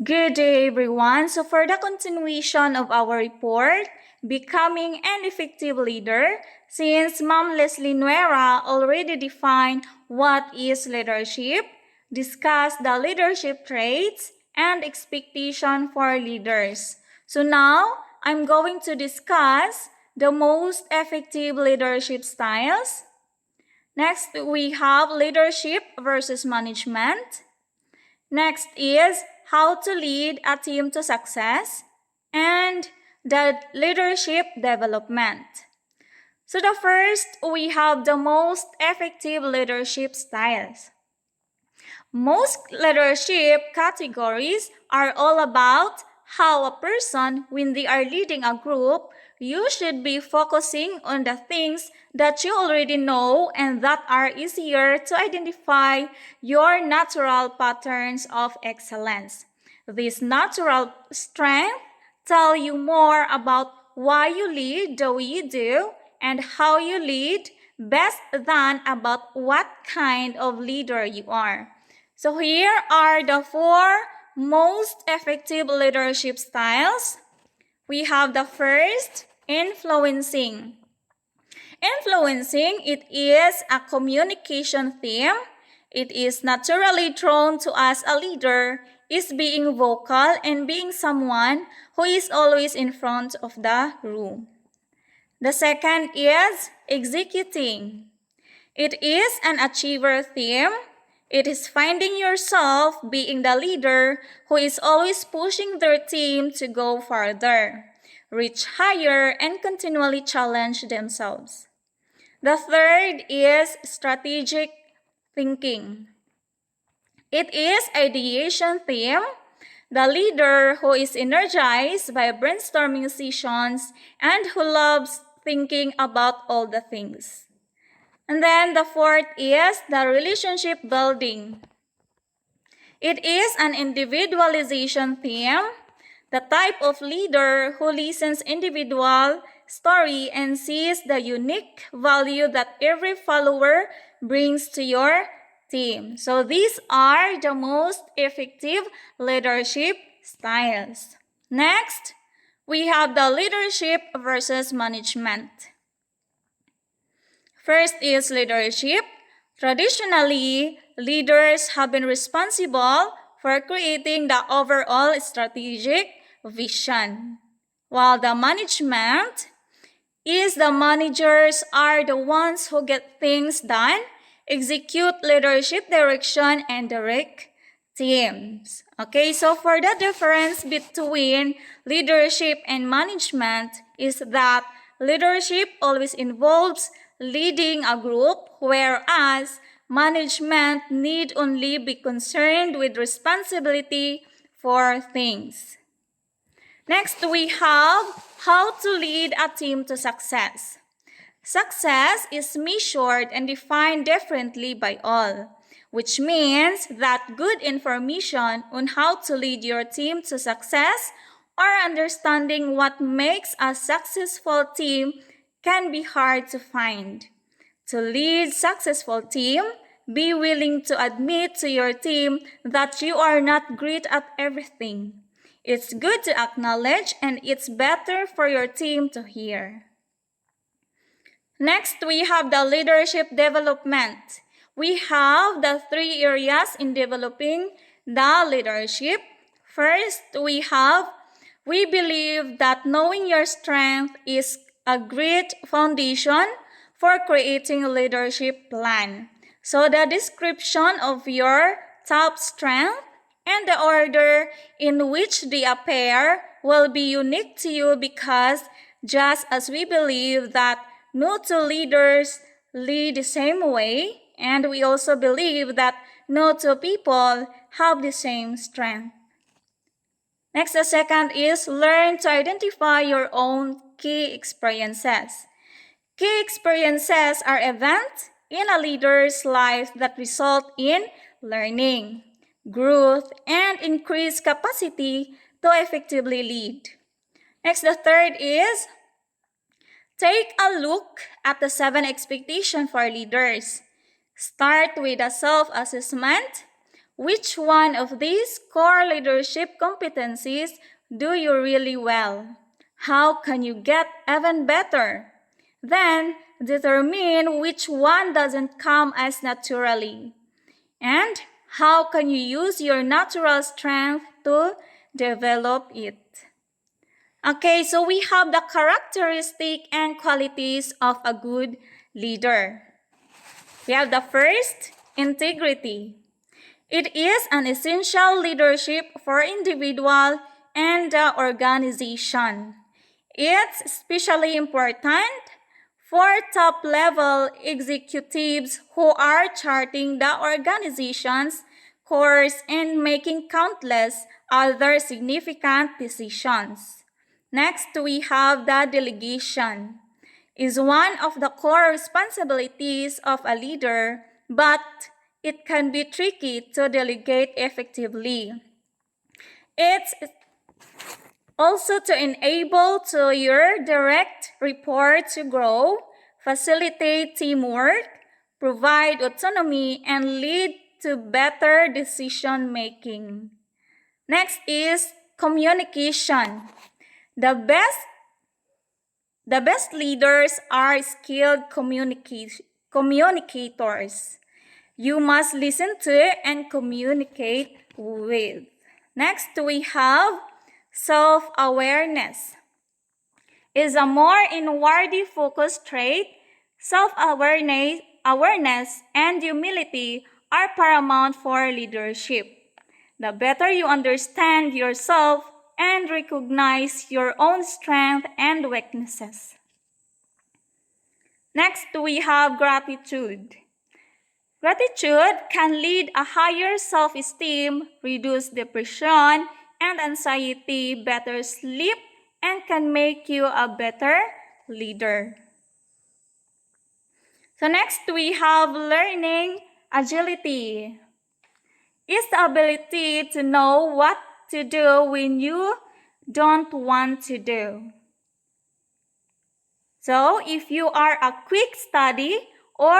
Good day, everyone. So, for the continuation of our report, Becoming an Effective Leader, since Ma'am Leslie Nuera already defined what is leadership, discussed the leadership traits, and expectation for leaders. So, now I'm going to discuss the most effective leadership styles. Next, we have leadership versus management. Next is how to lead a team to success and the leadership development. So the first, we have the most effective leadership styles. Most leadership categories are all about how a person, when they are leading a group, you should be focusing on the things that you already know and that are easier to identify your natural patterns of excellence. This natural strength tell you more about why you lead the way you do and how you lead best than about what kind of leader you are. So here are the 4 most effective leadership styles. We have the first, influencing. Influencing, it is a communication theme. It is naturally drawn to as a leader is being vocal and being someone who is always in front of the room. The second is executing. It is an achiever theme. It is finding yourself being the leader who is always pushing their team to go farther, reach higher, and continually challenge themselves. The third is strategic thinking. It is ideation theme. The leader who is energized by brainstorming sessions and who loves thinking about all the things. And then the fourth is the relationship building. It is an individualization theme, the type of leader who listens individual story and sees the unique value that every follower brings to your team. So these are the most effective leadership styles. Next, we have the leadership versus management. First is leadership. Traditionally, leaders have been responsible for creating the overall strategic vision, while the management is the managers are the ones who get things done, execute leadership direction, and direct teams. Okay, so for the difference between leadership and management is that leadership always involves leading a group, whereas management need only be concerned with responsibility for things. Next, we have how to lead a team to success. Success is measured and defined differently by all, which means that good information on how to lead your team to success or understanding what makes a successful team can be hard to find. To lead successful team, be willing to admit to your team that you are not great at everything. It's good to acknowledge and it's better for your team to hear. Next, we have the leadership development. We have the 3 areas in developing the leadership. First, we believe that knowing your strength is a great foundation for creating a leadership plan. So the description of your top strength and the order in which they appear will be unique to you because just as we believe that no two leaders lead the same way, and we also believe that no two people have the same strength. Next, the second is learn to identify your own key experiences. Key experiences are events in a leader's life that result in learning, growth, and increased capacity to effectively lead. Next, the third is take a look at the 7 expectations for leaders. Start with a self-assessment. Which one of these core leadership competencies do you really well? How can you get even better? Then determine which one doesn't come as naturally. And how can you use your natural strength to develop it? Okay, so we have the characteristic and qualities of a good leader. We have the first, integrity. It is an essential leadership for individual and the organization. It's especially important for top-level executives who are charting the organization's course and making countless other significant decisions. Next, we have the delegation. Is one of the core responsibilities of a leader, but it can be tricky to delegate effectively. It's also to enable to your direct report to grow, facilitate teamwork, provide autonomy, and lead to better decision making. Next is communication. The best leaders are skilled communicators. You must listen to and communicate with. Next, we have self-awareness. Is a more inwardly focused trait. Self-awareness and humility are paramount for leadership. The better you understand yourself and recognize your own strengths and weaknesses. Next, we have gratitude. Gratitude can lead a higher self-esteem, reduce depression and anxiety, better sleep, and can make you a better leader. So next, we have learning agility. It's the ability to know what to do when you don't want to do. So if you are a quick study or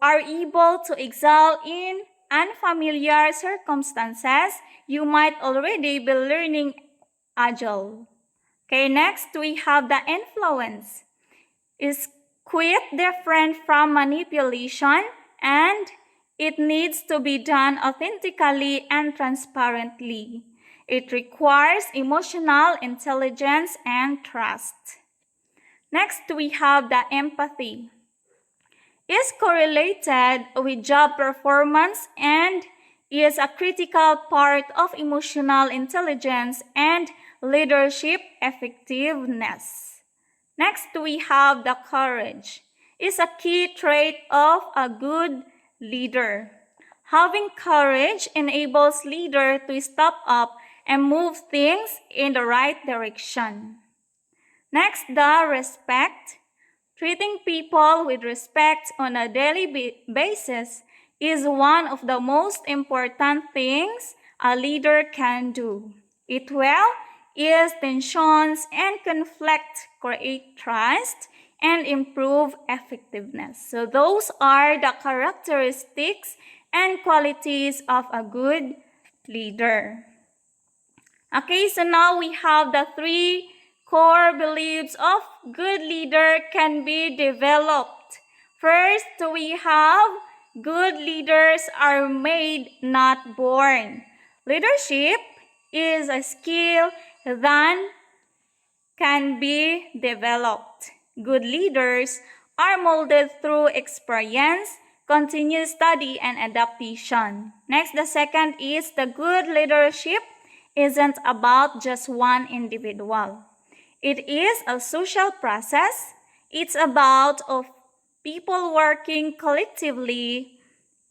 are able to excel in unfamiliar circumstances, you might already be learning agile. Okay, next we have the influence. It's quite different from manipulation, and it needs to be done authentically and transparently. It requires emotional intelligence and trust. Next, we have the empathy. It's correlated with job performance and is a critical part of emotional intelligence and leadership effectiveness. Next, we have the courage. It's a key trait of a good leader. Having courage enables leader to step up and move things in the right direction. Next, the respect. Treating people with respect on a daily basis is one of the most important things a leader can do. It will ease tensions and conflict, create trust, and improve effectiveness. So those are the characteristics and qualities of a good leader. Okay, so now we have the 3 core beliefs of good leader can be developed. First, we have good leaders are made, not born. Leadership is a skill that can be developed. Good leaders are molded through experience, continuous study, and adaptation. Next, the second is the good leadership isn't about just one individual. It is a social process. It's about people working collectively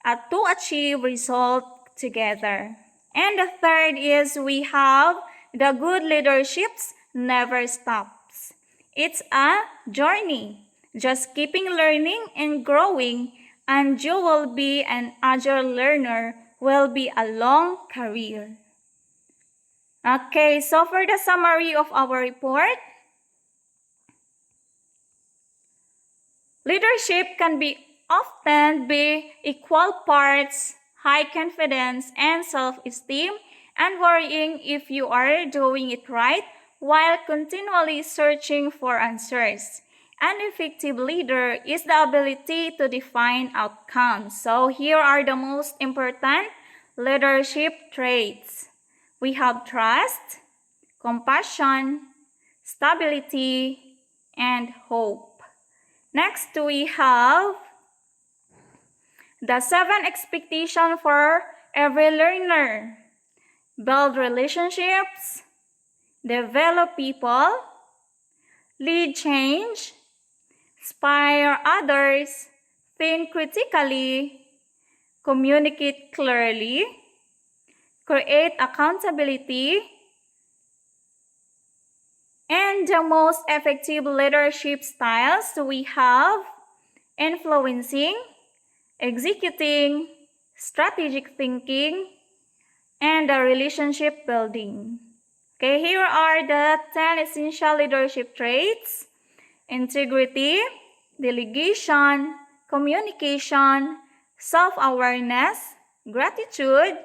to achieve results together. And the third is we have the good leaderships never stops. It's a journey. Just keeping learning and growing, and you will be an agile learner, will be a long career. Okay, so for the summary of our report, leadership can often be equal parts high confidence and self-esteem, and worrying if you are doing it right while continually searching for answers. An effective leader is the ability to define outcomes. So here are the most important leadership traits. We have trust, compassion, stability, and hope. Next, we have the 7 expectations for every learner. Build relationships, develop people, lead change, inspire others, think critically, communicate clearly, create accountability, and the most effective leadership styles we have influencing, executing, strategic thinking, and the relationship building. Okay, here are the 10 essential leadership traits: integrity, delegation, communication, self-awareness, gratitude,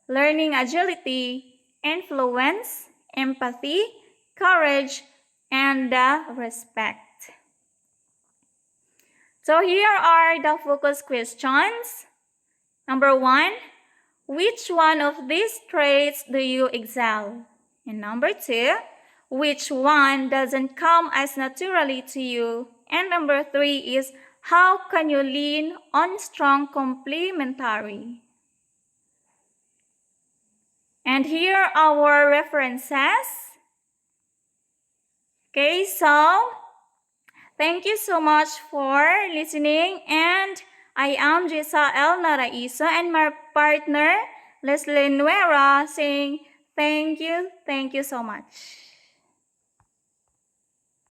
learning agility, influence, empathy, courage, and respect. So here are the focus questions. Number 1, which one of these traits do you excel? And number 2, which one doesn't come as naturally to you? And number 3 is, how can you lean on strong complementary? And here are our references. Okay, so thank you so much for listening, and I am Jessa El Naraiso and my partner Leslie Nuera saying thank you so much.